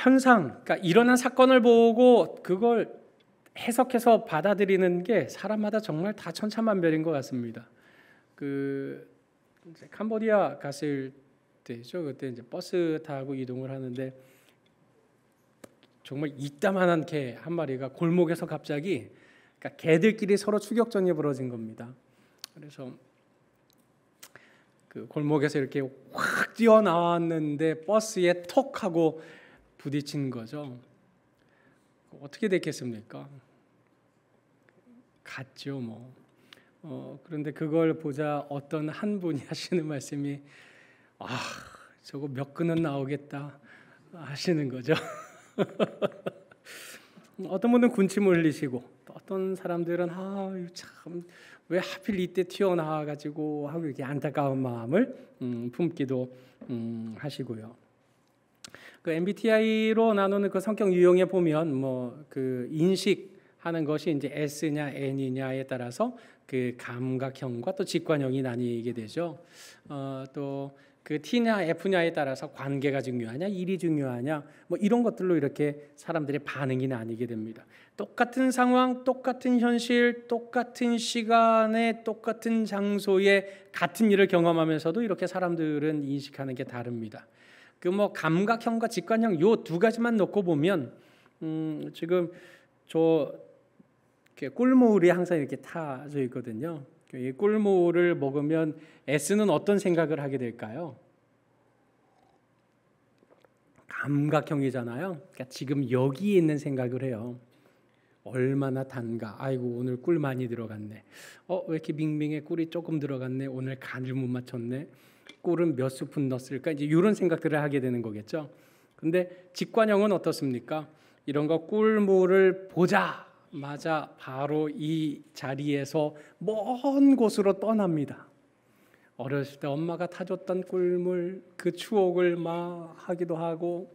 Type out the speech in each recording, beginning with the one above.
현상, 그러니까 일어난 사건을 보고 그걸 해석해서 받아들이는 게 사람마다 정말 다 천차만별인 것 같습니다. 이제 캄보디아 갔을 때죠. 그때 이제 버스 타고 이동을 하는데 정말 이따만한 개 한 마리가 골목에서 갑자기, 그러니까 개들끼리 서로 추격전이 벌어진 겁니다. 그래서 그 골목에서 이렇게 확 뛰어나왔는데 버스에 톡 하고 부딪힌 거죠. 어떻게 됐겠습니까? 갔죠, 뭐. 그런데 그걸 보자 어떤 한 분이 하시는 말씀이 저거 몇 근은 나오겠다 하시는 거죠. 어떤 분은 군침을 흘리시고 또 어떤 사람들은 참 왜 하필 이때 튀어나와 가지고 하고 이렇게 안타까운 마음을 품기도 하시고요. 그 MBTI로 나누는 그 성격 유형에 보면 그 인식하는 것이 이제 S냐 N이냐에 따라서 그 감각형과 또 직관형이 나뉘게 되죠. 또 그 T냐 F냐에 따라서 관계가 중요하냐, 일이 중요하냐, 이런 것들로 이렇게 사람들의 반응이 나뉘게 됩니다. 똑같은 상황, 똑같은 현실, 똑같은 시간에, 똑같은 장소에 같은 일을 경험하면서도 이렇게 사람들은 인식하는 게 다릅니다. 감각형과 직관형 요 두 가지만 놓고 보면 지금 꿀물이 항상 이렇게 타져 있거든요. 이 꿀물을 먹으면 S는 어떤 생각을 하게 될까요? 감각형이잖아요. 그러니까 지금 여기에 있는 생각을 해요. 얼마나 단가. 아이고 오늘 꿀 많이 들어갔네. 왜 이렇게 밍밍해. 꿀이 조금 들어갔네. 오늘 간을 못 맞췄네. 꿀은 몇 스푼 넣었을까? 이제 이런 생각들을 하게 되는 거겠죠. 근데 직관형은 어떻습니까? 이런 거 꿀물을 보자마자 바로 이 자리에서 먼 곳으로 떠납니다. 어렸을 때 엄마가 타줬던 꿀물, 그 추억을 막 하기도 하고,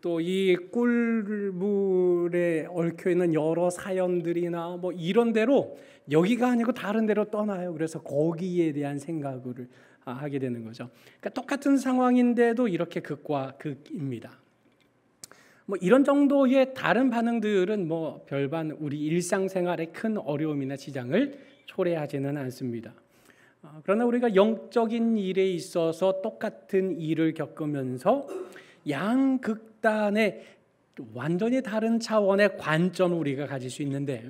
또 이 꿀물에 얽혀 있는 여러 사연들이나 이런 데로, 여기가 아니고 다른 데로 떠나요. 그래서 거기에 대한 생각을 하게 되는 거죠. 그러니까 똑같은 상황인데도 이렇게 극과 극입니다. 이런 정도의 다른 반응들은 별반 우리 일상생활에 큰 어려움이나 지장을 초래하지는 않습니다. 그러나 우리가 영적인 일에 있어서 똑같은 일을 겪으면서 양극단의 완전히 다른 차원의 관점을 우리가 가질 수 있는데,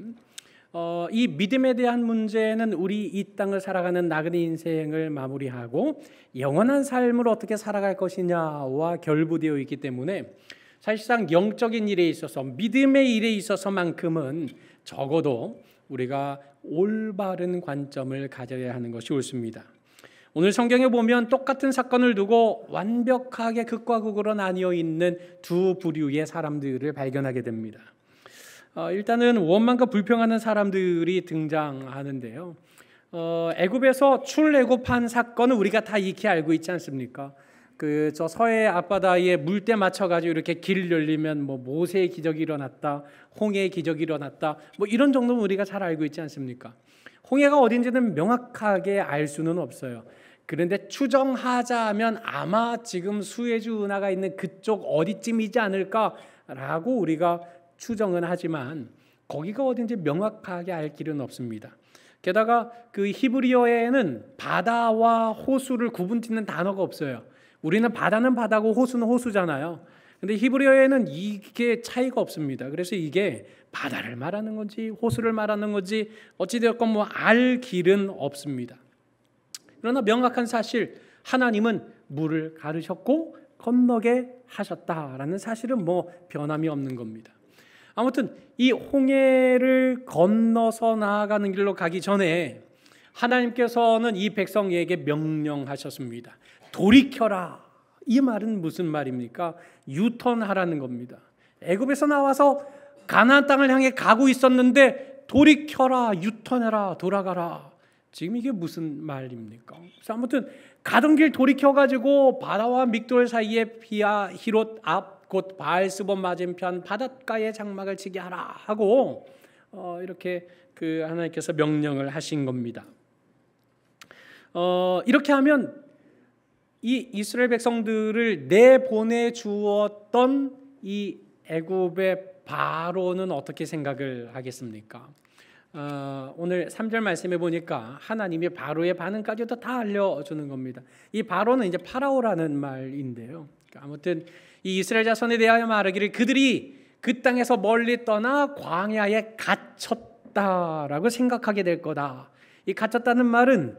이 믿음에 대한 문제는 우리 이 땅을 살아가는 나그네 인생을 마무리하고 영원한 삶을 어떻게 살아갈 것이냐와 결부되어 있기 때문에 사실상 영적인 일에 있어서, 믿음의 일에 있어서만큼은 적어도 우리가 올바른 관점을 가져야 하는 것이 옳습니다. 오늘 성경에 보면 똑같은 사건을 두고 완벽하게 극과 극으로 나뉘어 있는 두 부류의 사람들을 발견하게 됩니다. 일단은 원망과 불평하는 사람들이 등장하는데요. 애굽에서 출애굽한 사건은 우리가 다 익히 알고 있지 않습니까? 저 서해 앞바다에 물때 맞춰가지고 이렇게 길을 열리면 모세의 기적이 일어났다, 홍해의 기적이 일어났다, 이런 정도는 우리가 잘 알고 있지 않습니까? 홍해가 어딘지는 명확하게 알 수는 없어요. 그런데 추정하자면 아마 지금 수에즈 운하가 있는 그쪽 어디쯤이지 않을까라고 우리가 추정은 하지만 거기가 어딘지 명확하게 알 길은 없습니다. 게다가 그 히브리어에는 바다와 호수를 구분짓는 단어가 없어요. 우리는 바다는 바다고 호수는 호수잖아요. 근데 히브리어에는 이게 차이가 없습니다. 그래서 이게 바다를 말하는 건지 호수를 말하는 건지 어찌되었건 알 길은 없습니다. 그러나 명확한 사실, 하나님은 물을 가르셨고 건너게 하셨다라는 사실은 변함이 없는 겁니다. 아무튼 이 홍해를 건너서 나아가는 길로 가기 전에 하나님께서는 이 백성에게 명령하셨습니다. 돌이켜라. 이 말은 무슨 말입니까? 유턴하라는 겁니다. 애굽에서 나와서 가나안 땅을 향해 가고 있었는데 돌이켜라, 유턴해라, 돌아가라. 지금 이게 무슨 말입니까? 그래서 아무튼 가던 길 돌이켜가지고 바다와 믹돌 사이에 피아 히롯 앞 곧 바알스본 맞은편 바닷가에 장막을 치게 하라 하고 이렇게 하나님께서 명령을 하신 겁니다. 이렇게 하면 이 이스라엘 백성들을 내보내 주었던 이 애굽의 바로는 어떻게 생각을 하겠습니까? 오늘 3절 말씀해 보니까 하나님이 바로의 반응까지도 다 알려주는 겁니다. 이 바로는 이제 파라오라는 말인데요. 아무튼 이 이스라엘 자손에 대하여 말하기를 그들이 그 땅에서 멀리 떠나 광야에 갇혔다라고 생각하게 될 거다. 이 갇혔다는 말은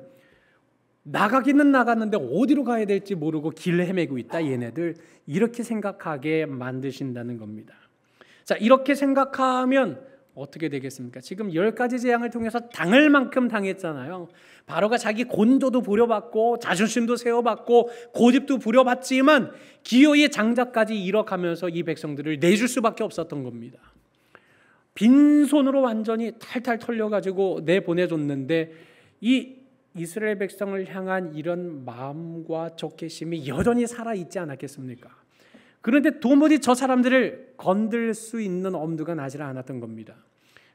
나가기는 나갔는데 어디로 가야 될지 모르고 길 헤매고 있다. 얘네들 이렇게 생각하게 만드신다는 겁니다. 자, 이렇게 생각하면 어떻게 되겠습니까? 지금 10가지 재앙을 통해서 당할 만큼 당했잖아요. 바로가 자기 곤조도 부려받고 자존심도 세워받고 고집도 부려받지만 기어이 장자까지 잃어가면서 이 백성들을 내줄 수밖에 없었던 겁니다. 빈손으로 완전히 탈탈 털려가지고 내보내줬는데 이 이스라엘 백성을 향한 이런 마음과 적개심이 여전히 살아있지 않았겠습니까? 그런데 도무지 저 사람들을 건들 수 있는 엄두가 나지 않았던 겁니다.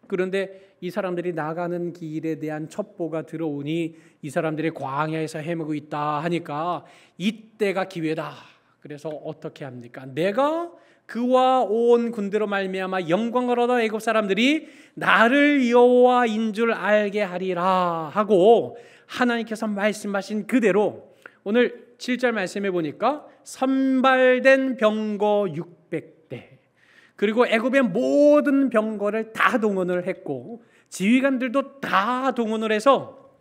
그런데 이 사람들이 나가는 길에 대한 첩보가 들어오니 이 사람들이 광야에서 헤매고 있다 하니까 이때가 기회다. 그래서 어떻게 합니까? 내가 그와 온 군대로 말미암아 영광을 얻어 애굽 사람들이 나를 여호와인 줄 알게 하리라 하고 하나님께서 말씀하신 그대로 오늘 7절 말씀해 보니까 선발된 병거 600대 그리고 애굽의 모든 병거를 다 동원을 했고 지휘관들도 다 동원을 해서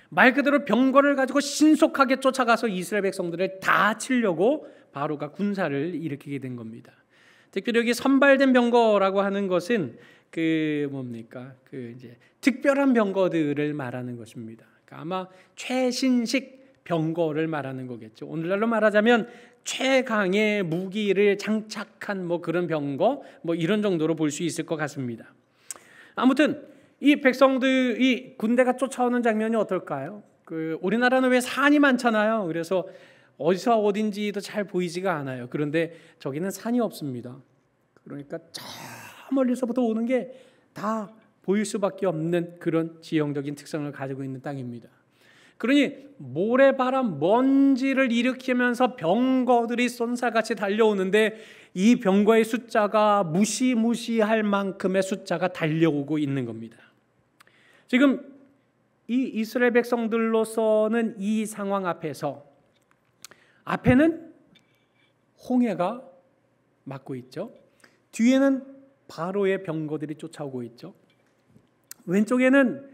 말 그대로 병거를 가지고 신속하게 쫓아가서 이스라엘 백성들을 다 치려고 바로가 군사를 일으키게 된 겁니다. 특별히 여기 선발된 병거라고 하는 것은 이제 특별한 병거들을 말하는 것입니다. 그러니까 아마 최신식 병거를 말하는 거겠죠. 오늘날로 말하자면 최강의 무기를 장착한 그런 병거 이런 정도로 볼 수 있을 것 같습니다. 아무튼 이 백성들이 군대가 쫓아오는 장면이 어떨까요? 우리나라는 왜 산이 많잖아요. 그래서 어디서 어딘지도 잘 보이지가 않아요. 그런데 저기는 산이 없습니다. 그러니까 저 멀리서부터 오는 게 다 보일 수밖에 없는 그런 지형적인 특성을 가지고 있는 땅입니다. 그러니 모래바람 먼지를 일으키면서 병거들이 쏜살같이 달려오는데 이 병거의 숫자가 무시무시할 만큼의 숫자가 달려오고 있는 겁니다. 지금 이 이스라엘 백성들로서는 이 상황 앞에는 홍해가 막고 있죠. 뒤에는 바로의 병거들이 쫓아오고 있죠. 왼쪽에는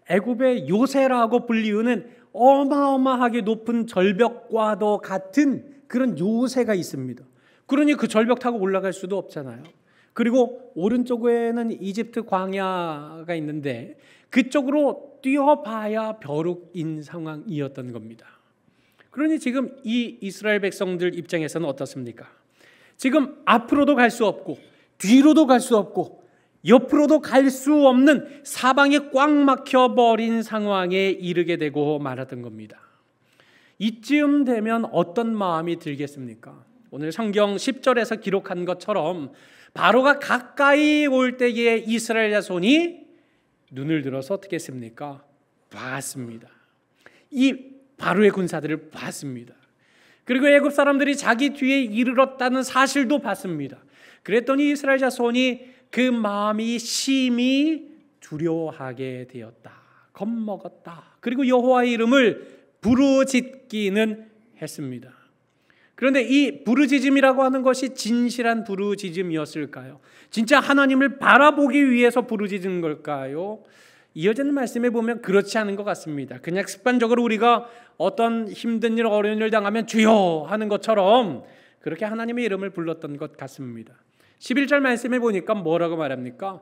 애굽의 요새라고 불리우는 어마어마하게 높은 절벽과도 같은 그런 요새가 있습니다. 그러니 그 절벽 타고 올라갈 수도 없잖아요. 그리고 오른쪽에는 이집트 광야가 있는데 그쪽으로 뛰어봐야 벼룩인 상황이었던 겁니다. 그러니 지금 이 이스라엘 백성들 입장에서는 어떻습니까? 지금 앞으로도 갈 수 없고 뒤로도 갈 수 없고 옆으로도 갈 수 없는 사방이 꽉 막혀버린 상황에 이르게 되고 말았던 겁니다. 이쯤 되면 어떤 마음이 들겠습니까? 오늘 성경 10절에서 기록한 것처럼 바로가 가까이 올 때에 이스라엘 자손이 눈을 들어서 어떻게 했습니까? 봤습니다. 이 바로의 군사들을 봤습니다. 그리고 애굽 사람들이 자기 뒤에 이르렀다는 사실도 봤습니다. 그랬더니 이스라엘 자손이 그 마음이 심히 두려워하게 되었다. 겁먹었다. 그리고 여호와의 이름을 부르짖기는 했습니다. 그런데 이 부르짖음이라고 하는 것이 진실한 부르짖음이었을까요? 진짜 하나님을 바라보기 위해서 부르짖은 걸까요? 이어지는 말씀에 보면 그렇지 않은 것 같습니다. 그냥 습관적으로 우리가 어떤 힘든 일, 어려운 일 당하면 주여 하는 것처럼 그렇게 하나님의 이름을 불렀던 것 같습니다. 11절 말씀에 보니까 뭐라고 말합니까?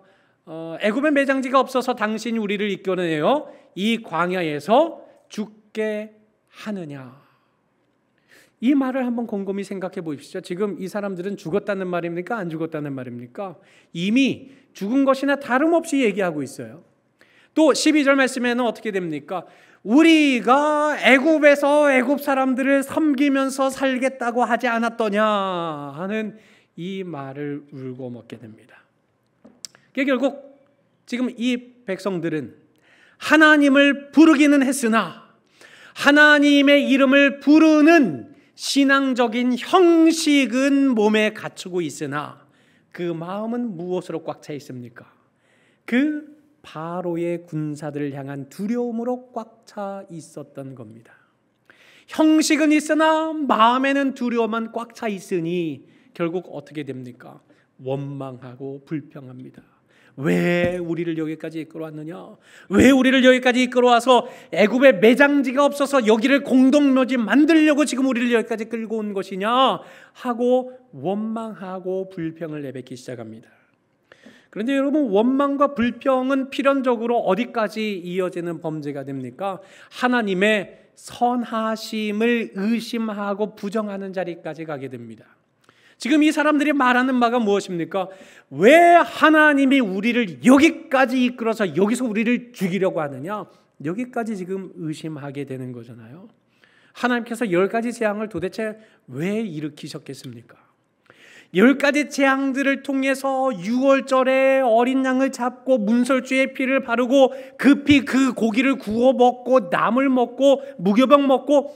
애굽에 매장지가 없어서 당신이 우리를 이끌어내어 이 광야에서 죽게 하느냐. 이 말을 한번 곰곰이 생각해 보십시오. 지금 이 사람들은 죽었다는 말입니까? 안 죽었다는 말입니까? 이미 죽은 것이나 다름없이 얘기하고 있어요. 또 12절 말씀에는 어떻게 됩니까? 우리가 애굽에서 애굽 사람들을 섬기면서 살겠다고 하지 않았더냐 하는 이 말을 울고 먹게 됩니다. 결국 지금 이 백성들은 하나님을 부르기는 했으나 하나님의 이름을 부르는 신앙적인 형식은 몸에 갖추고 있으나 그 마음은 무엇으로 꽉 차 있습니까? 그 바로의 군사들을 향한 두려움으로 꽉 차 있었던 겁니다. 형식은 있으나 마음에는 두려움만 꽉 차 있으니 결국 어떻게 됩니까? 원망하고 불평합니다. 왜 우리를 여기까지 이끌어왔느냐? 왜 우리를 여기까지 이끌어와서 애굽에 매장지가 없어서 여기를 공동묘지 만들려고 지금 우리를 여기까지 끌고 온 것이냐? 하고 원망하고 불평을 내뱉기 시작합니다. 그런데 여러분, 원망과 불평은 필연적으로 어디까지 이어지는 범죄가 됩니까? 하나님의 선하심을 의심하고 부정하는 자리까지 가게 됩니다. 지금 이 사람들이 말하는 바가 무엇입니까? 왜 하나님이 우리를 여기까지 이끌어서 여기서 우리를 죽이려고 하느냐? 여기까지 지금 의심하게 되는 거잖아요. 하나님께서 10가지 재앙을 도대체 왜 일으키셨겠습니까? 10가지 재앙들을 통해서 6월절에 어린 양을 잡고 문설주의 피를 바르고 급히 그 고기를 구워 먹고 남을 먹고 무교병 먹고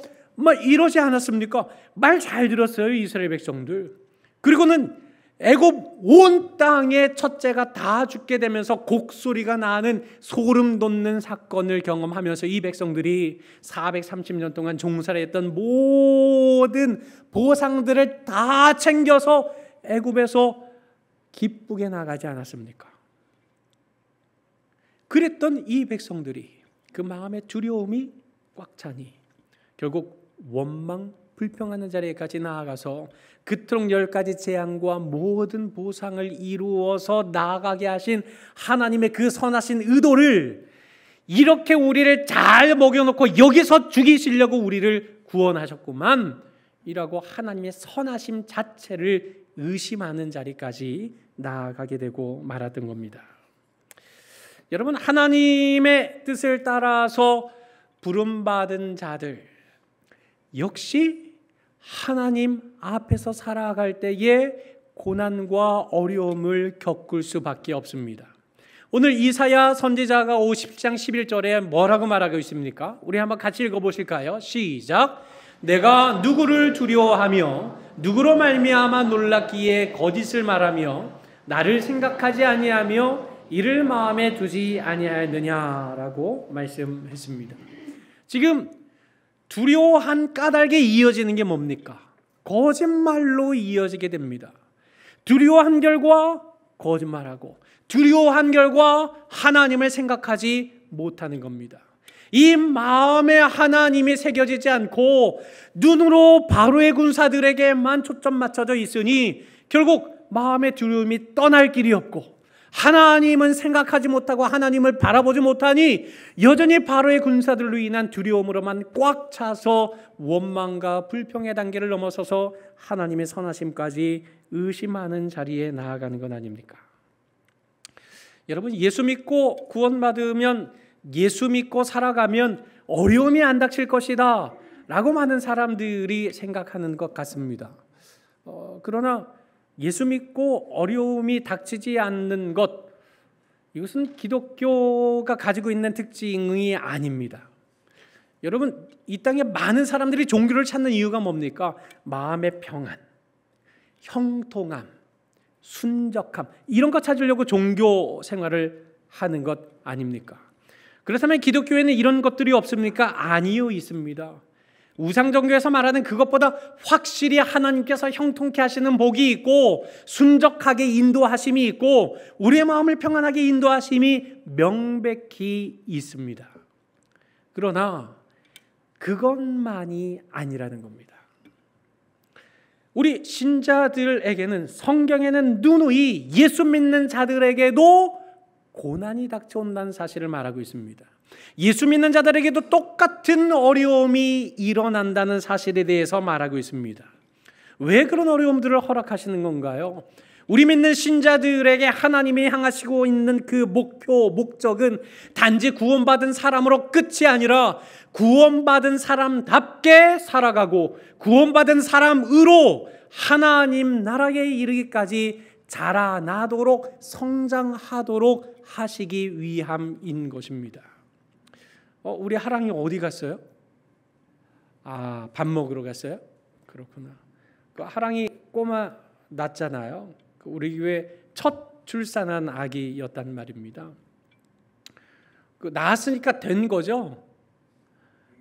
이러지 않았습니까? 말 잘 들었어요, 이스라엘 백성들. 그리고는 애굽 온 땅의 첫째가 다 죽게 되면서 곡소리가 나는 소름 돋는 사건을 경험하면서 이 백성들이 430년 동안 종살이 했던 모든 보상들을 다 챙겨서 애굽에서 기쁘게 나가지 않았습니까? 그랬던 이 백성들이 그 마음의 두려움이 꽉 차니 결국 원망, 불평하는 자리에까지 나아가서 그토록 10가지 재앙과 모든 보상을 이루어서 나아가게 하신 하나님의 그 선하신 의도를 이렇게 우리를 잘 먹여놓고 여기서 죽이시려고 우리를 구원하셨구만 이라고 하나님의 선하심 자체를 의심하는 자리까지 나아가게 되고 말았던 겁니다. 여러분, 하나님의 뜻을 따라서 부름받은 자들 역시 하나님 앞에서 살아갈 때에 고난과 어려움을 겪을 수밖에 없습니다. 오늘 이사야 선지자가 50장 11절에 뭐라고 말하고 있습니까? 우리 한번 같이 읽어보실까요? 시작! 내가 누구를 두려워하며 누구로 말미암아 놀랐기에 거짓을 말하며 나를 생각하지 아니하며 이를 마음에 두지 아니하였느냐라고 말씀했습니다. 지금 두려워한 까닭에 이어지는 게 뭡니까? 거짓말로 이어지게 됩니다. 두려워한 결과 거짓말하고 두려워한 결과 하나님을 생각하지 못하는 겁니다. 이 마음에 하나님이 새겨지지 않고 눈으로 바로의 군사들에게만 초점 맞춰져 있으니 결국 마음의 두려움이 떠날 길이 없고 하나님은 생각하지 못하고 하나님을 바라보지 못하니 여전히 바로의 군사들로 인한 두려움으로만 꽉 차서 원망과 불평의 단계를 넘어서서 하나님의 선하심까지 의심하는 자리에 나아가는 건 아닙니까? 여러분, 예수 믿고 구원받으면 예수 믿고 살아가면 어려움이 안 닥칠 것이다 라고 많은 사람들이 생각하는 것 같습니다. 그러나 예수 믿고 어려움이 닥치지 않는 것, 이것은 기독교가 가지고 있는 특징이 아닙니다. 여러분, 이 땅에 많은 사람들이 종교를 찾는 이유가 뭡니까? 마음의 평안, 형통함, 순적함, 이런 것 찾으려고 종교 생활을 하는 것 아닙니까? 그렇다면 기독교에는 이런 것들이 없습니까? 아니요, 있습니다. 우상종교에서 말하는 그것보다 확실히 하나님께서 형통케 하시는 복이 있고 순적하게 인도하심이 있고 우리의 마음을 평안하게 인도하심이 명백히 있습니다. 그러나 그것만이 아니라는 겁니다. 우리 신자들에게는 성경에는 누누이 예수 믿는 자들에게도 고난이 닥쳐온다는 사실을 말하고 있습니다. 예수 믿는 자들에게도 똑같은 어려움이 일어난다는 사실에 대해서 말하고 있습니다. 왜 그런 어려움들을 허락하시는 건가요? 우리 믿는 신자들에게 하나님이 향하시고 있는 그 목표, 목적은 단지 구원받은 사람으로 끝이 아니라 구원받은 사람답게 살아가고 구원받은 사람으로 하나님 나라에 이르기까지 자라나도록 성장하도록 하시기 위함인 것입니다. 우리 하랑이 어디 갔어요? 밥 먹으러 갔어요? 그렇구나. 그 하랑이 꼬마 낳잖아요. 우리 교회 첫 출산한 아기였단 말입니다. 그 낳았으니까 된 거죠.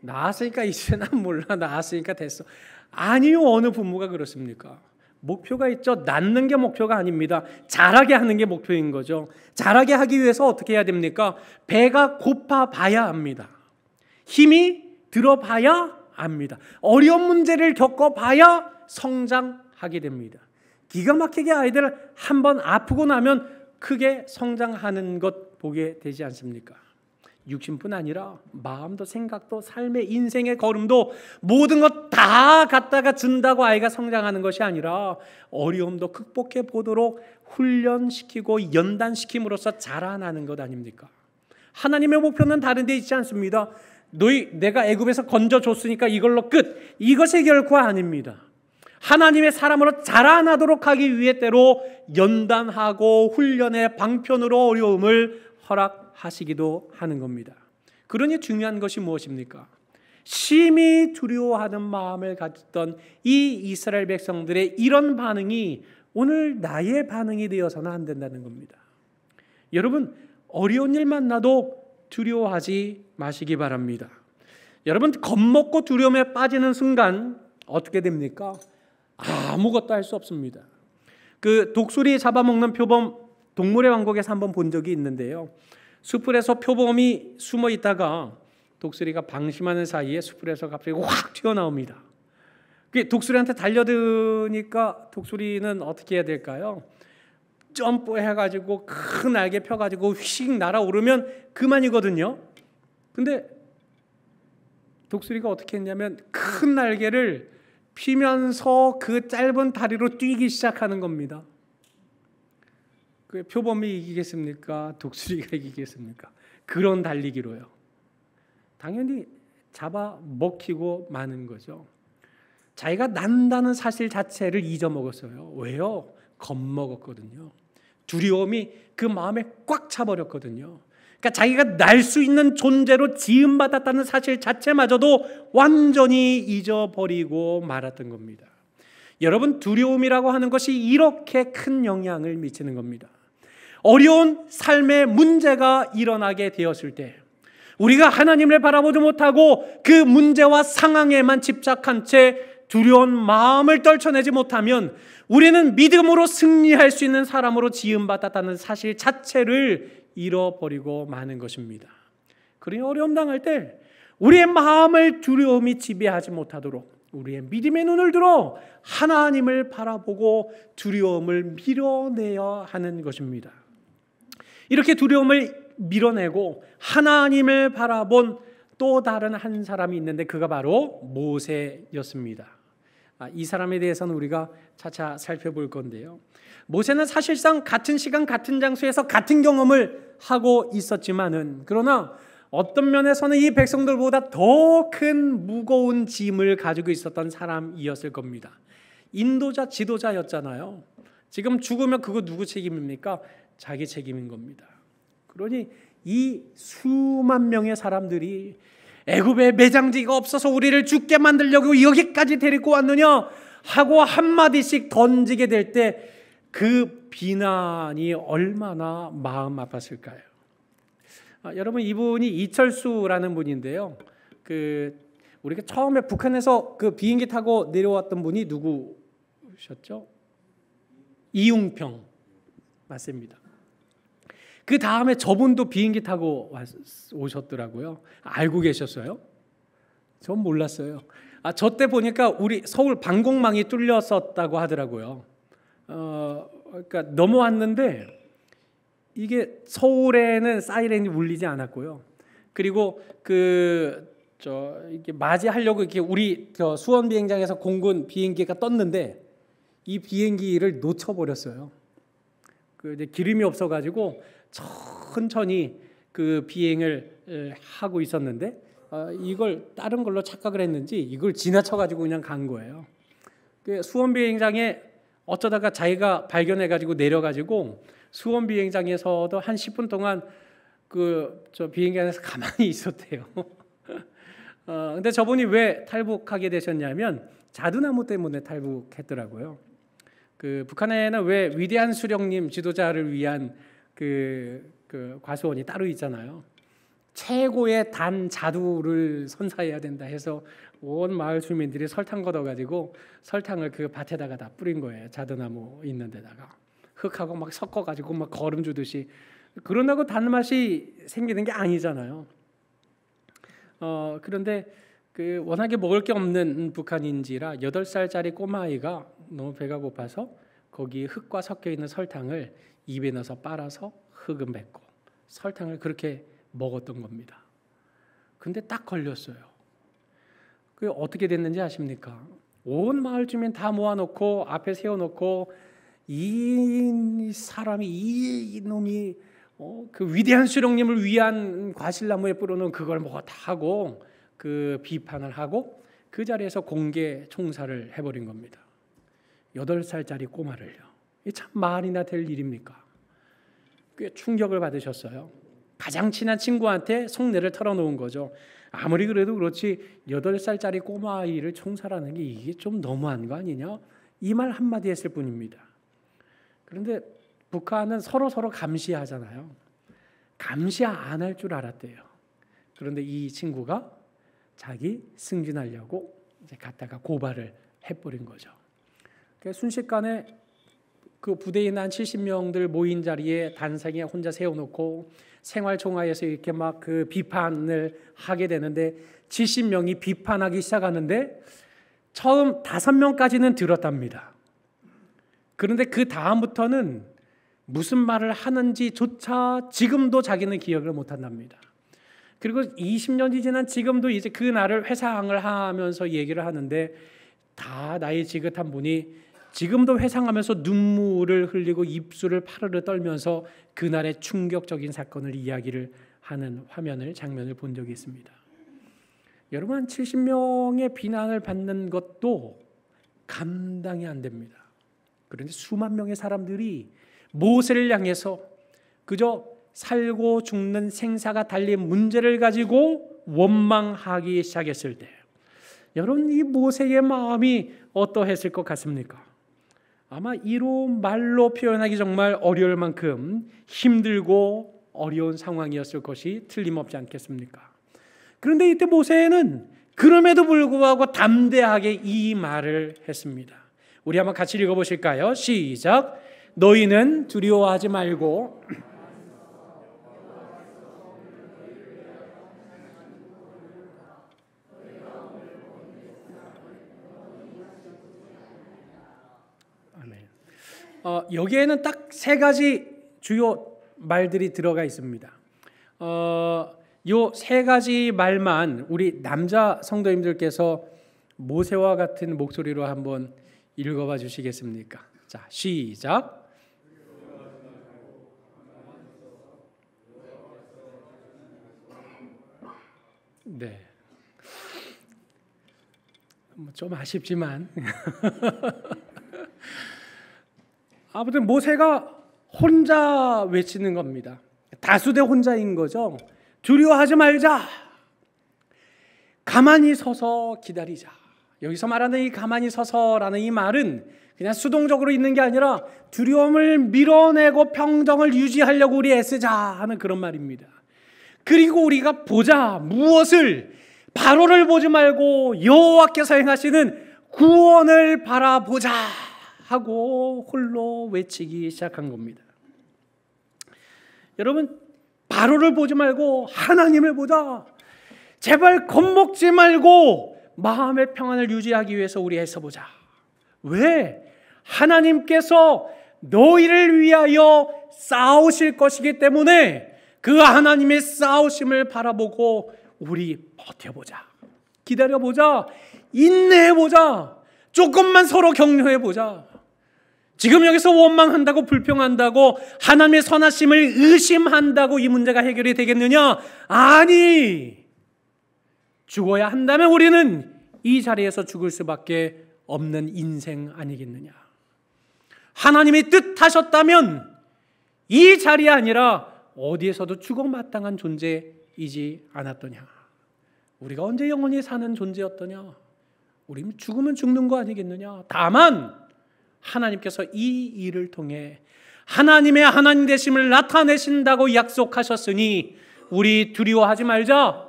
낳았으니까 이제는 몰라. 낳았으니까 됐어. 아니요. 어느 부모가 그렇습니까? 목표가 있죠. 낳는 게 목표가 아닙니다. 자라게 하는 게 목표인 거죠. 자라게 하기 위해서 어떻게 해야 됩니까? 배가 고파 봐야 합니다. 힘이 들어봐야 합니다. 어려운 문제를 겪어봐야 성장하게 됩니다. 기가 막히게 아이들 한번 아프고 나면 크게 성장하는 것 보게 되지 않습니까? 육신뿐 아니라 마음도 생각도 삶의 인생의 걸음도 모든 것 다 갖다가 준다고 아이가 성장하는 것이 아니라 어려움도 극복해 보도록 훈련시키고 연단시킴으로써 자라나는 것 아닙니까? 하나님의 목표는 다른 데 있지 않습니다. 내가 애굽에서 건져줬으니까 이걸로 끝. 이것이 결코 아닙니다. 하나님의 사람으로 자라나도록 하기 위해 때로 연단하고 훈련의 방편으로 어려움을 허락하시기도 하는 겁니다. 그러니 중요한 것이 무엇입니까? 심히 두려워하는 마음을 가졌던 이 이스라엘 백성들의 이런 반응이 오늘 나의 반응이 되어서는 안 된다는 겁니다. 여러분, 어려운 일 만나도 두려워하지 마시기 바랍니다. 여러분, 겁먹고 두려움에 빠지는 순간 어떻게 됩니까? 아무것도 할 수 없습니다. 그 독수리 잡아먹는 표범 동물의 왕국에서 한번 본 적이 있는데요. 숲풀에서 표범이 숨어 있다가 독수리가 방심하는 사이에 숲풀에서 갑자기 확 튀어나옵니다. 독수리한테 달려드니까 독수리는 어떻게 해야 될까요? 점프해가지고 큰 날개 펴가지고 휙 날아오르면 그만이거든요. 근데 독수리가 어떻게 했냐면 큰 날개를 피면서 그 짧은 다리로 뛰기 시작하는 겁니다. 그 표범이 이기겠습니까? 독수리가 이기겠습니까? 그런 달리기로요. 당연히 잡아 먹히고 마는 거죠. 자기가 난다는 사실 자체를 잊어먹었어요. 왜요? 겁먹었거든요. 두려움이 그 마음에 꽉 차버렸거든요. 그러니까 자기가 날 수 있는 존재로 지음받았다는 사실 자체마저도 완전히 잊어버리고 말았던 겁니다. 여러분, 두려움이라고 하는 것이 이렇게 큰 영향을 미치는 겁니다. 어려운 삶의 문제가 일어나게 되었을 때 우리가 하나님을 바라보지 못하고 그 문제와 상황에만 집착한 채 두려운 마음을 떨쳐내지 못하면 우리는 믿음으로 승리할 수 있는 사람으로 지음받았다는 사실 자체를 잃어버리고 마는 것입니다. 그러니 어려움 당할 때 우리의 마음을 두려움이 지배하지 못하도록 우리의 믿음의 눈을 들어 하나님을 바라보고 두려움을 밀어내야 하는 것입니다. 이렇게 두려움을 밀어내고 하나님을 바라본 또 다른 한 사람이 있는데 그가 바로 모세였습니다. 이 사람에 대해서는 우리가 차차 살펴볼 건데요. 모세는 사실상 같은 시간 같은 장소에서 같은 경험을 하고 있었지만은 그러나 어떤 면에서는 이 백성들보다 더 큰 무거운 짐을 가지고 있었던 사람이었을 겁니다. 인도자, 지도자였잖아요. 지금 죽으면 그거 누구 책임입니까? 자기 책임인 겁니다. 그러니 이 수만 명의 사람들이 애굽에 매장지가 없어서 우리를 죽게 만들려고 여기까지 데리고 왔느냐 하고 한마디씩 던지게 될 때 그 비난이 얼마나 마음 아팠을까요? 여러분, 이분이 이철수라는 분인데요. 우리가 처음에 북한에서 그 비행기 타고 내려왔던 분이 누구셨죠? 이웅평 맞습니다. 그 다음에 저분도 비행기 타고 오셨더라고요. 알고 계셨어요? 전 몰랐어요. 저 때 보니까 우리 서울 방공망이 뚫렸었다고 하더라고요. 그러니까 넘어왔는데 이게 서울에는 사이렌이 울리지 않았고요. 그리고 이렇게 맞이하려고 이렇게 우리 수원 비행장에서 공군 비행기가 떴는데 이 비행기를 놓쳐버렸어요. 이제 기름이 없어가지고 천천히 그 비행을 하고 있었는데 이걸 다른 걸로 착각을 했는지 이걸 지나쳐가지고 그냥 간 거예요. 수원 비행장에 어쩌다가 자기가 발견해가지고 내려가지고 수원 비행장에서도 한 10분 동안 비행기 안에서 가만히 있었대요. 근데 저분이 왜 탈북하게 되셨냐면 자두나무 때문에 탈북했더라고요. 그 북한에는 왜 위대한 수령님 지도자를 위한 그 과수원이 따로 있잖아요. 최고의 단 자두를 선사해야 된다 해서 온 마을 주민들이 설탕 걷어가지고 설탕을 그 밭에다가 다 뿌린 거예요. 자두나무 있는 데다가 흙하고 막 섞어가지고 막 거름 주듯이. 그런다고 단맛이 생기는 게 아니잖아요. 그런데 그 워낙에 먹을 게 없는 북한인지라 8살짜리 꼬마아이가 너무 배가 고파서 거기 흙과 섞여 있는 설탕을 입에 넣어서 빨아서 흙은 뱉고 설탕을 그렇게 먹었던 겁니다. 근데 딱 걸렸어요. 그게 어떻게 됐는지 아십니까? 온 마을 주민 다 모아놓고 앞에 세워놓고 이 사람이 이놈이 그 위대한 수령님을 위한 과실나무에 뿌려놓은 그걸 먹었다 하고 그 비판을 하고 그 자리에서 공개 총살을 해버린 겁니다. 8살짜리 꼬마를요. 이게 참 말이나 될 일입니까? 꽤 충격을 받으셨어요. 가장 친한 친구한테 속내를 털어놓은 거죠. 아무리 그래도 그렇지 8살짜리 꼬마아이를 총살하는 게 이게 좀 너무한 거 아니냐? 이 말 한마디 했을 뿐입니다. 그런데 북한은 서로 감시하잖아요. 감시 안 할 줄 알았대요. 그런데 이 친구가 자기 승진하려고 이제 갔다가 고발을 해버린 거죠. 순식간에 그 부대에 있는 한 70명들 모인 자리에 단상에 혼자 세워놓고 생활총화에서 이렇게 막 그 비판을 하게 되는데 70명이 비판하기 시작하는데 처음 5명까지는 들었답니다. 그런데 그 다음부터는 무슨 말을 하는지조차 지금도 자기는 기억을 못한답니다. 그리고 20년이 지난 지금도 이제 그 날을 회상을 하면서 얘기를 하는데 다 나이 지긋한 분이 지금도 회상하면서 눈물을 흘리고 입술을 파르르 떨면서 그날의 충격적인 사건을 이야기를 하는 장면을 본 적이 있습니다. 여러분, 한 70명의 비난을 받는 것도 감당이 안 됩니다. 그런데 수만 명의 사람들이 모세를 향해서 그저 살고 죽는 생사가 달린 문제를 가지고 원망하기 시작했을 때 여러분, 이 모세의 마음이 어떠했을 것 같습니까? 아마 이로 말로 표현하기 정말 어려울 만큼 힘들고 어려운 상황이었을 것이 틀림없지 않겠습니까? 그런데 이때 모세는 그럼에도 불구하고 담대하게 이 말을 했습니다. 우리 한번 같이 읽어보실까요? 시작. 너희는 두려워하지 말고 여기에는 딱 3가지 주요 말들이 들어가 있습니다. 요 3가지 말만 우리 남자 성도님들께서 모세와 같은 목소리로 한번 읽어봐 주시겠습니까? 자, 시작. 네. 좀 아쉽지만 아무튼 모세가 혼자 외치는 겁니다. 다수 대 혼자인 거죠. 두려워하지 말자. 가만히 서서 기다리자. 여기서 말하는 이 가만히 서서라는 이 말은 그냥 수동적으로 있는 게 아니라 두려움을 밀어내고 평정을 유지하려고 우리 애쓰자 하는 그런 말입니다. 그리고 우리가 보자. 무엇을? 바로를 보지 말고 여호와께서 행하시는 구원을 바라보자 하고 홀로 외치기 시작한 겁니다. 여러분, 바로를 보지 말고 하나님을 보자. 제발 겁먹지 말고 마음의 평안을 유지하기 위해서 우리 애써보자. 왜? 하나님께서 너희를 위하여 싸우실 것이기 때문에 그 하나님의 싸우심을 바라보고 우리 버텨보자. 기다려보자. 인내해보자. 조금만 서로 격려해보자. 지금 여기서 원망한다고 불평한다고 하나님의 선하심을 의심한다고 이 문제가 해결이 되겠느냐? 아니, 죽어야 한다면 우리는 이 자리에서 죽을 수밖에 없는 인생 아니겠느냐? 하나님이 뜻하셨다면 이 자리가 아니라 어디에서도 죽어마땅한 존재이지 않았더냐? 우리가 언제 영원히 사는 존재였더냐? 우리는 죽으면 죽는 거 아니겠느냐. 다만 하나님께서 이 일을 통해 하나님의 하나님 되심을 나타내신다고 약속하셨으니 우리 두려워하지 말자.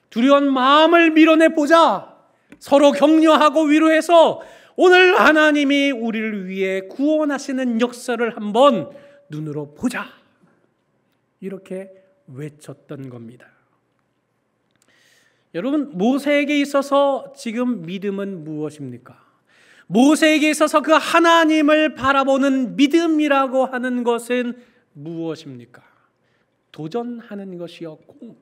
두려운 마음을 밀어내보자. 서로 격려하고 위로해서 오늘 하나님이 우리를 위해 구원하시는 역사를 한번 눈으로 보자. 이렇게 외쳤던 겁니다. 여러분, 모세에게 있어서 지금 믿음은 무엇입니까? 모세에게 있어서 그 하나님을 바라보는 믿음이라고 하는 것은 무엇입니까? 도전하는 것이었고,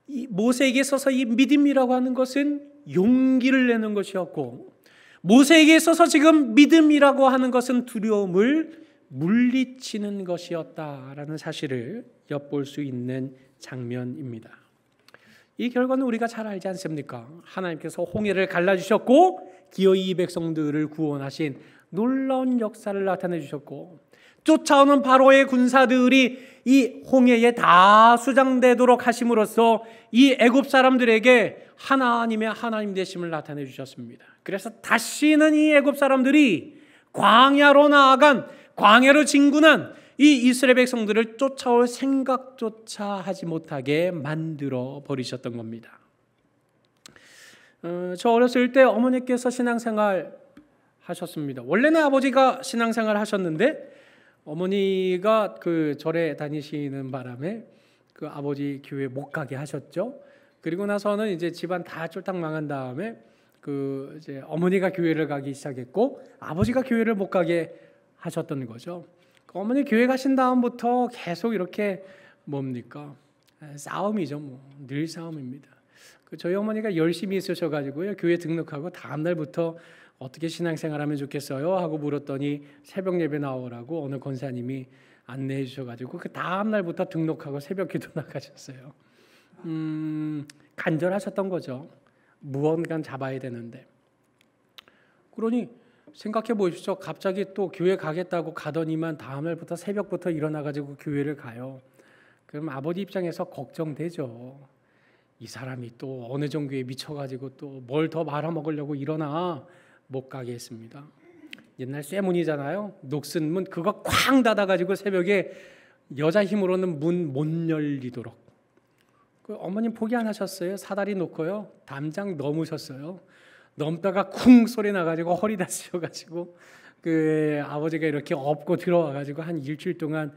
이 모세에게 있어서 이 믿음이라고 하는 것은 용기를 내는 것이었고, 모세에게 있어서 지금 믿음이라고 하는 것은 두려움을 물리치는 것이었다라는 사실을 엿볼 수 있는 장면입니다. 이 결과는 우리가 잘 알지 않습니까? 하나님께서 홍해를 갈라주셨고 기어이 이 백성들을 구원하신 놀라운 역사를 나타내 주셨고, 쫓아오는 바로의 군사들이 이 홍해에 다 수장되도록 하심으로써 이 애굽 사람들에게 하나님의 하나님 되심을 나타내 주셨습니다. 그래서 다시는 이 애굽 사람들이 광야로 나아간, 광야로 진군한 이 이스라엘 백성들을 쫓아올 생각조차 하지 못하게 만들어 버리셨던 겁니다. 저 어렸을 때 어머니께서 신앙생활 하셨습니다. 원래는 아버지가 신앙생활 하셨는데 어머니가 그 절에 다니시는 바람에 그 아버지 교회 못 가게 하셨죠. 그리고 나서는 이제 집안 다 쫄딱 망한 다음에 그 이제 어머니가 교회를 가기 시작했고 아버지가 교회를 못 가게 하셨던 거죠. 어머니 교회 가신 다음부터 계속 이렇게 뭡니까? 싸움이죠. 뭐 늘 싸움입니다. 저희 어머니가 열심히 있으셔가지고요, 교회 등록하고 다음 날부터 어떻게 신앙생활하면 좋겠어요? 하고 물었더니 새벽 예배 나오라고 어느 권사님이 안내해 주셔가지고 그 다음 날부터 등록하고 새벽 기도 나가셨어요. 간절하셨던 거죠. 무언가 잡아야 되는데. 그러니 생각해 보십시오. 갑자기 또 교회 가겠다고 가더니만 다음 날부터 새벽부터 일어나가지고 교회를 가요. 그럼 아버지 입장에서 걱정되죠. 이 사람이 또 어느 종교에 미쳐가지고 또 뭘 더 말아먹으려고 일어나 못 가게 했습니다. 옛날 쇠문이잖아요. 녹슨 문 그거 쾅 닫아가지고 새벽에 여자 힘으로는 문 못 열리도록. 그 어머님 포기 안 하셨어요. 사다리 놓고요. 담장 넘으셨어요. 넘다가 쿵 소리 나가지고 허리 다치셔가지고 그 아버지가 이렇게 업고 들어와가지고 한 일주일 동안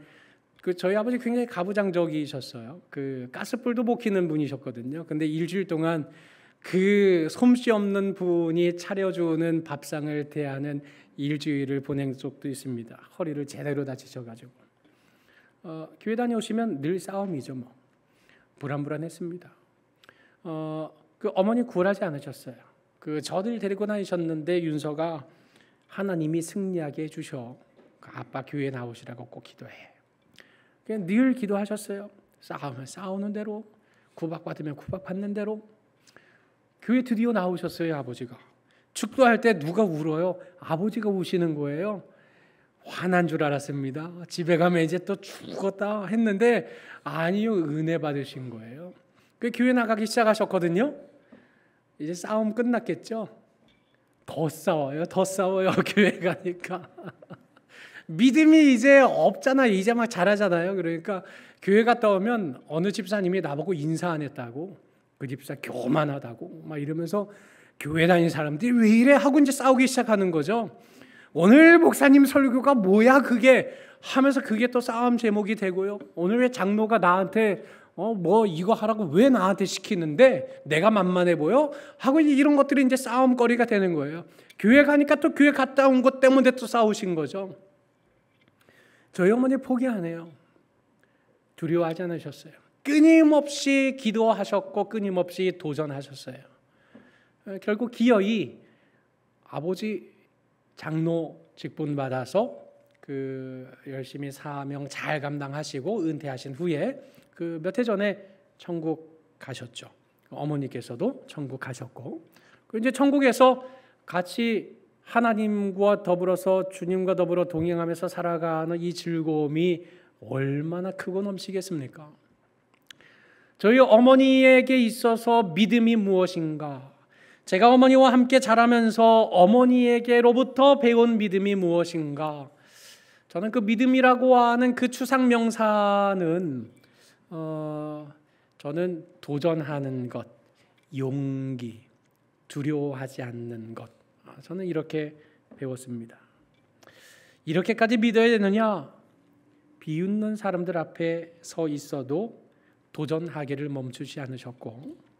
그 저희 아버지 굉장히 가부장적이셨어요. 그 가스불도 못 켜는 분이셨거든요. 근데 일주일 동안 그 솜씨 없는 분이 차려주는 밥상을 대하는 일주일을 보낸 적도 있습니다. 허리를 제대로 다치셔가지고 교회 다녀오시면 늘 싸움이죠. 뭐 불안불안했습니다. 그 어머니 굴하지 않으셨어요. 그 저들 데리고 다니셨는데 윤서가 하나님이 승리하게 해주셔. 그 아빠 교회 나오시라고 꼭 기도해. 그냥 늘 기도하셨어요. 싸우면 싸우는 대로, 구박받으면 구박받는 대로. 교회 드디어 나오셨어요. 아버지가. 축도할 때 누가 울어요? 아버지가 우시는 거예요. 화난 줄 알았습니다. 집에 가면 이제 또 죽었다 했는데 아니요, 은혜 받으신 거예요. 그 교회 나가기 시작하셨거든요. 이제 싸움 끝났겠죠. 더 싸워요. 교회 가니까. 믿음이 이제 없잖아. 이제 막 잘하잖아요. 그러니까 교회 갔다 오면 어느 집사님이 나보고 인사 안 했다고, 그 집사 교만하다고 막 이러면서 교회 다니는 사람들이 왜 이래 하고 이제 싸우기 시작하는 거죠. 오늘 목사님 설교가 뭐야 그게 하면서 그게 또 싸움 제목이 되고요. 오늘 왜 장로가 나한테 뭐 이거 하라고 왜 나한테 시키는데 내가 만만해 보여? 하고 이런 것들이 이제 싸움거리가 되는 거예요. 교회 가니까 또 교회 갔다 온 것 때문에 또 싸우신 거죠. 저희 어머니 포기 안 해요. 두려워하지 않으셨어요. 끊임없이 기도하셨고 끊임없이 도전하셨어요. 결국 기어이 아버지 장로 직분 받아서 그 열심히 사명 잘 감당하시고 은퇴하신 후에 그 몇 해 전에 천국 가셨죠. 어머니께서도 천국 가셨고, 그 이제 천국에서 같이 하나님과 더불어서 주님과 더불어 동행하면서 살아가는 이 즐거움이 얼마나 크고 넘치겠습니까? 저희 어머니에게 있어서 믿음이 무엇인가? 제가 어머니와 함께 자라면서 어머니에게로부터 배운 믿음이 무엇인가? 저는 그 믿음이라고 하는 그 추상 명사는 저는 도전하는 것, 용기, 두려워하지 않는 것, 저는 이렇게 배웠습니다. 이렇게까지 믿어야 되느냐? 비웃는 사람들 앞에 서 있어도 도전하기를 멈추지 않으셨고,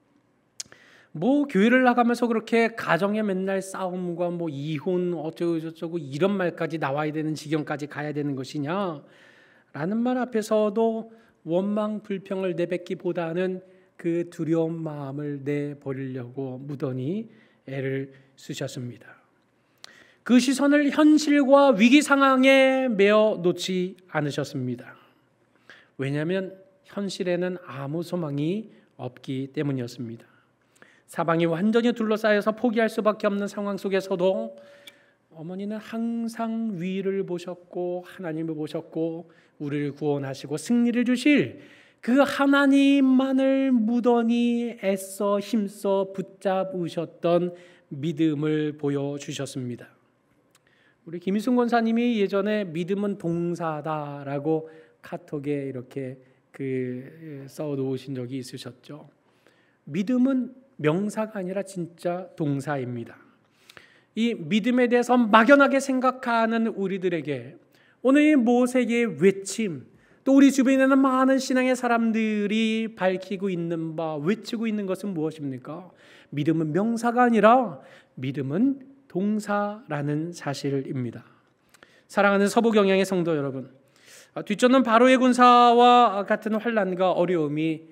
교회를 나가면서 그렇게 가정에 맨날 싸움과 이혼 어쩌고 이런 말까지 나와야 되는 지경까지 가야 되는 것이냐 라는 말 앞에서도 원망 불평을 내뱉기보다는 그 두려운 마음을 내버리려고 무던히 애를 쓰셨습니다. 그 시선을 현실과 위기 상황에 메어 놓지 않으셨습니다. 왜냐하면 현실에는 아무 소망이 없기 때문이었습니다. 사방이 완전히 둘러싸여서 포기할 수밖에 없는 상황 속에서도 어머니는 항상 위를 보셨고 하나님을 보셨고 우리를 구원하시고 승리를 주실 그 하나님만을 무던히 애써 힘써 붙잡으셨던 믿음을 보여주셨습니다. 우리 김희순 권사님이 예전에 믿음은 동사다라고 카톡에 이렇게 써놓으신 적이 있으셨죠. 믿음은 명사가 아니라 진짜 동사입니다. 이 믿음에 대해서 막연하게 생각하는 우리들에게 오늘 이 모세의 외침, 또 우리 주변에는 많은 신앙의 사람들이 밝히고 있는 바, 외치고 있는 것은 무엇입니까? 믿음은 명사가 아니라 믿음은 동사라는 사실입니다. 사랑하는 서부경향의 성도 여러분, 뒤쫓는 바로의 군사와 같은 환난과 어려움이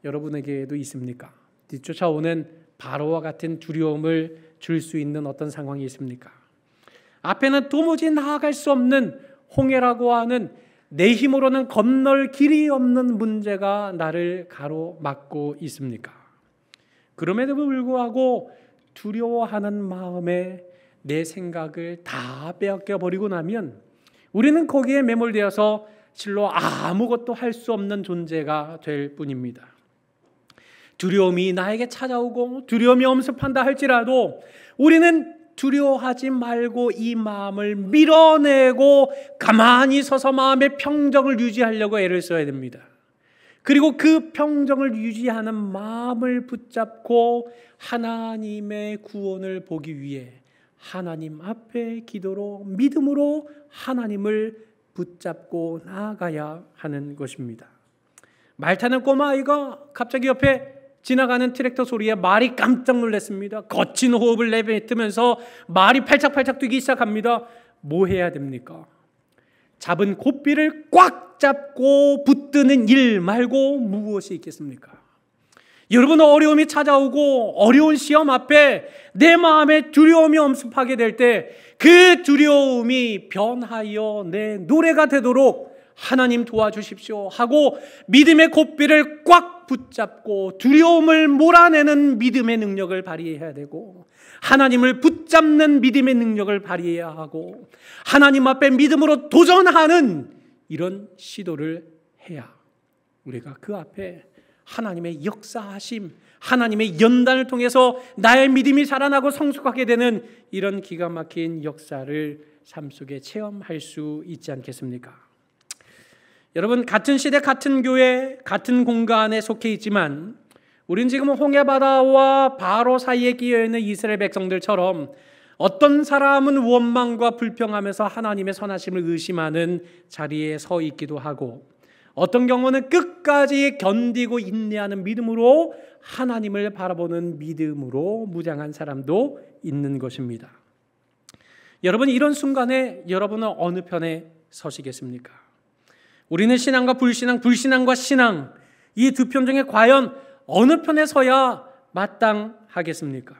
여러분에게도 있습니까? 뒤쫓아오는 바로와 같은 두려움을 줄 수 있는 어떤 상황이 있습니까? 앞에는 도무지 나아갈 수 없는 홍해라고 하는 내 힘으로는 건널 길이 없는 문제가 나를 가로막고 있습니까? 그럼에도 불구하고 두려워하는 마음에 내 생각을 다 빼앗겨 버리고 나면 우리는 거기에 매몰되어서 실로 아무것도 할 수 없는 존재가 될 뿐입니다. 두려움이 나에게 찾아오고 두려움이 엄습한다 할지라도 우리는 두려워하지 말고 이 마음을 밀어내고 가만히 서서 마음의 평정을 유지하려고 애를 써야 됩니다. 그리고 그 평정을 유지하는 마음을 붙잡고 하나님의 구원을 보기 위해 하나님 앞에 기도로 믿음으로 하나님을 붙잡고 나아가야 하는 것입니다. 말 타는 꼬마아이가 갑자기 옆에 지나가는 트랙터 소리에 말이 깜짝 놀랐습니다. 거친 호흡을 내뱉으면서 말이 팔짝팔짝 뛰기 시작합니다. 뭐 해야 됩니까? 잡은 고삐를 꽉 잡고 붙드는 일 말고 무엇이 있겠습니까? 여러분, 어려움이 찾아오고 어려운 시험 앞에 내 마음에 두려움이 엄습하게 될 때 그 두려움이 변하여 내 노래가 되도록 하나님 도와주십시오 하고 믿음의 고삐를 꽉 붙잡고 두려움을 몰아내는 믿음의 능력을 발휘해야 되고, 하나님을 붙잡는 믿음의 능력을 발휘해야 하고, 하나님 앞에 믿음으로 도전하는 이런 시도를 해야 우리가 그 앞에 하나님의 역사하심, 하나님의 연단을 통해서 나의 믿음이 살아나고 성숙하게 되는 이런 기가 막힌 역사를 삶 속에 체험할 수 있지 않겠습니까? 여러분, 같은 시대, 같은 교회, 같은 공간에 속해 있지만 우린 지금 홍해바다와 바로 사이에 끼어있는 이스라엘 백성들처럼 어떤 사람은 원망과 불평하면서 하나님의 선하심을 의심하는 자리에 서 있기도 하고, 어떤 경우는 끝까지 견디고 인내하는 믿음으로 하나님을 바라보는 믿음으로 무장한 사람도 있는 것입니다. 여러분, 이런 순간에 여러분은 어느 편에 서시겠습니까? 우리는 신앙과 불신앙, 불신앙과 신앙, 이 두 편 중에 과연 어느 편에 서야 마땅하겠습니까?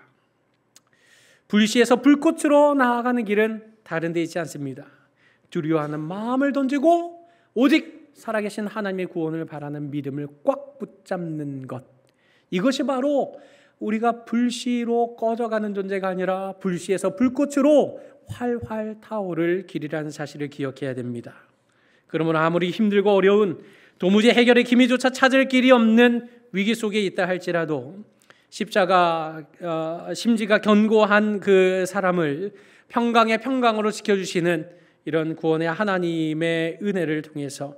불시에서 불꽃으로 나아가는 길은 다른 데 있지 않습니다. 두려워하는 마음을 던지고 오직 살아계신 하나님의 구원을 바라는 믿음을 꽉 붙잡는 것, 이것이 바로 우리가 불시로 꺼져가는 존재가 아니라 불시에서 불꽃으로 활활 타오를 길이라는 사실을 기억해야 됩니다. 그러므로 아무리 힘들고 어려운, 도무지 해결의 기미조차 찾을 길이 없는 위기 속에 있다 할지라도 십자가 심지가 견고한 그 사람을 평강의 평강으로 지켜주시는 이런 구원의 하나님의 은혜를 통해서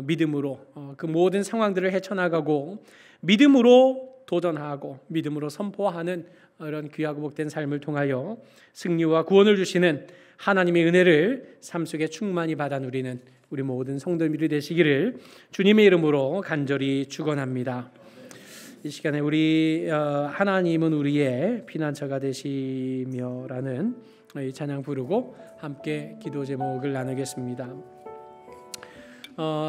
믿음으로 그 모든 상황들을 헤쳐나가고 믿음으로 도전하고 믿음으로 선포하는 이런 귀하고 복된 삶을 통하여 승리와 구원을 주시는 하나님의 은혜를 삶 속에 충만히 받아 누리는 우리 모든 성도님들이 되시기를 주님의 이름으로 간절히 축원합니다. 이 시간에 우리 하나님은 우리의 피난처가 되시며라는 이 찬양 부르고 함께 기도 제목을 나누겠습니다.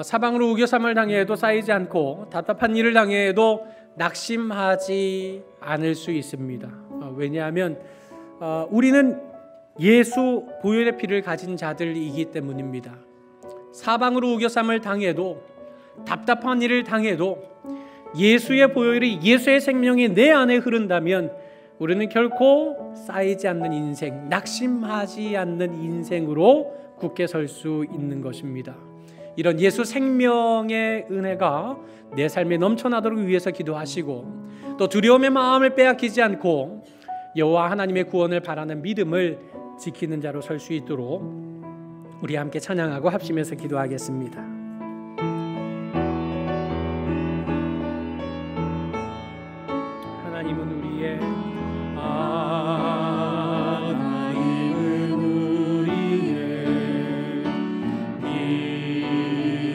사방으로 우겨쌈을 당해도 쌓이지 않고 답답한 일을 당해도 낙심하지 않을 수 있습니다. 왜냐하면 우리는 예수 보혈의 피를 가진 자들이기 때문입니다. 사방으로 우겨쌈을 당해도 답답한 일을 당해도 예수의 보혈이 예수의 생명이 내 안에 흐른다면 우리는 결코 쌓이지 않는 인생, 낙심하지 않는 인생으로 굳게 설 수 있는 것입니다. 이런 예수 생명의 은혜가 내 삶에 넘쳐나도록 위해서 기도하시고 또 두려움의 마음을 빼앗기지 않고 여호와 하나님의 구원을 바라는 믿음을 지키는 자로 설 수 있도록 우리 함께 찬양하고 합심해서 기도하겠습니다. 하나님은 우리의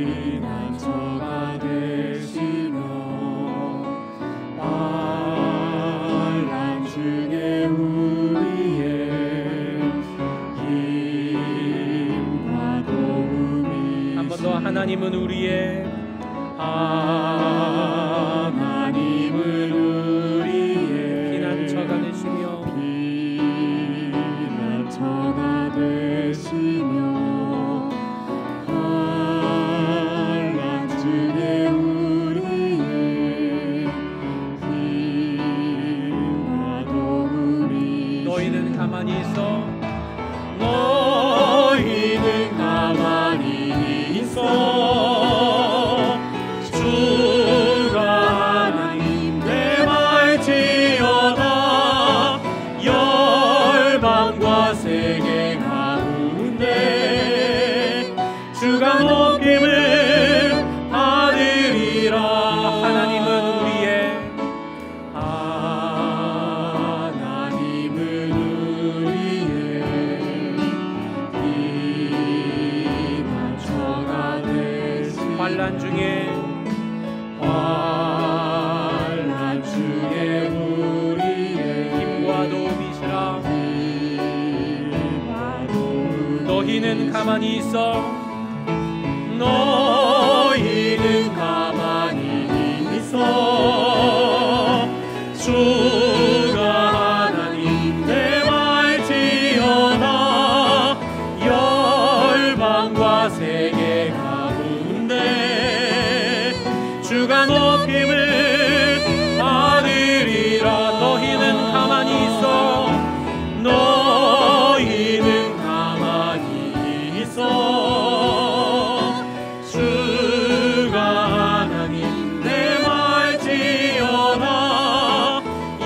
피난처가 되시며 환난 중에 우리의 힘과 도움이 한 번 더 하나님은 우리의 하나님은 우리의 피난처가 되시며 피난처가 되시며 환난 중에 우리의 힘과 도움이 너희는 가만히 있어 너희는 가만히 있어 주가 하나님 내 말지어다 열방과 세계 가운데 주가 높임을 받으리라. 하나님은 우리의 하나님은 우리의 피난처가 되시며 환난 중에 환난 중에 우리의 힘과 도움이시라. 힘과 도움이 너희는 가만히 있어 너희는 가만히 있어 주가 하나님 내 말지어다 열방과 세계 가운데 주가 높임을 받으리라. 너희는 가만히 있어 너희는 가만히 있어 주가 하나님 내 말지어다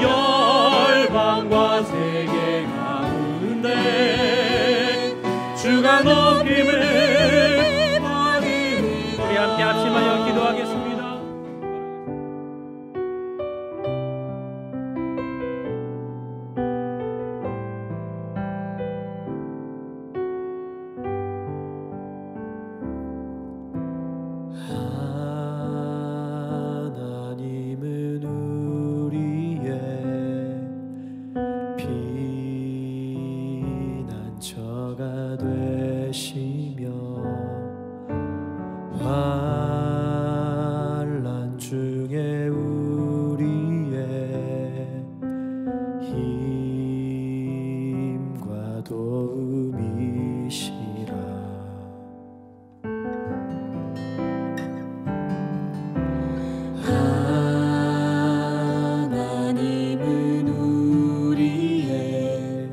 열방과 세계 가운데 주가 높임을 받으리라. 우리 함께 합심하여 기도하겠습니다. 하나님은 우리의 피난처가 되시며 환난 중에 우리의 힘과 도움이시라. 하나님은 우리의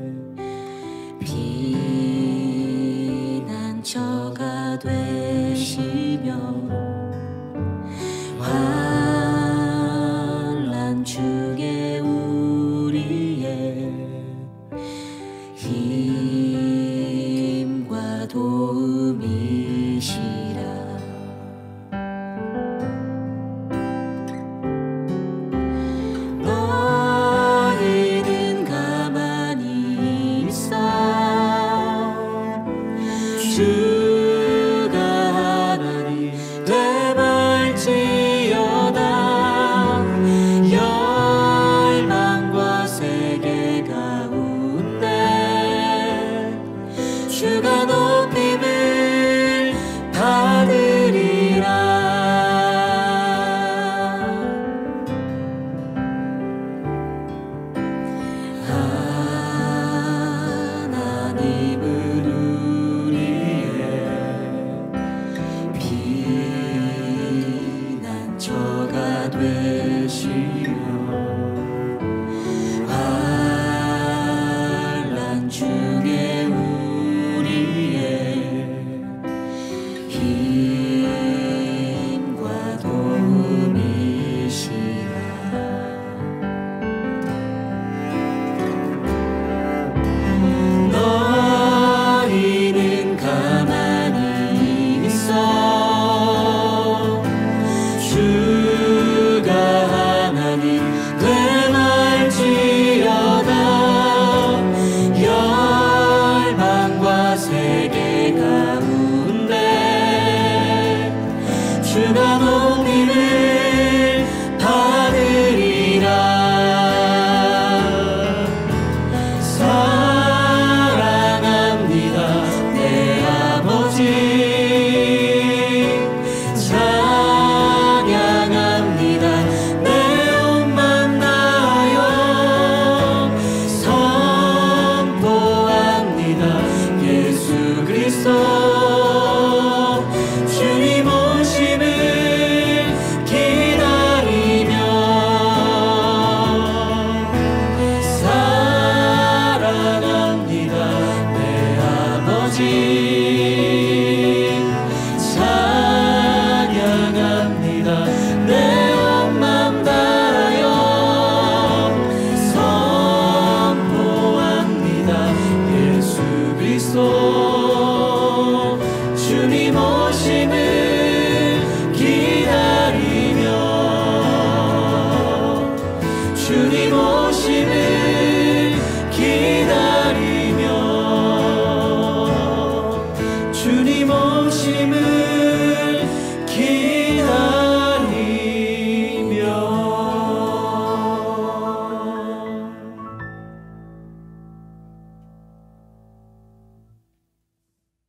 피난처가 되시며 환난 중에 주가 높임을 받으리라. 사랑합니다 내 아버지, 찬양합니다 내 온맘 다하여 선포합니다 예수 그리스도 주님 오심을 기다리며 사랑합니다 내 아버지, 찬양합니다 내 온맘 다하여 선포합니다 예수 그리스도 주님 오심을 기다리며 주님 오심을 기다리며 주님 오심을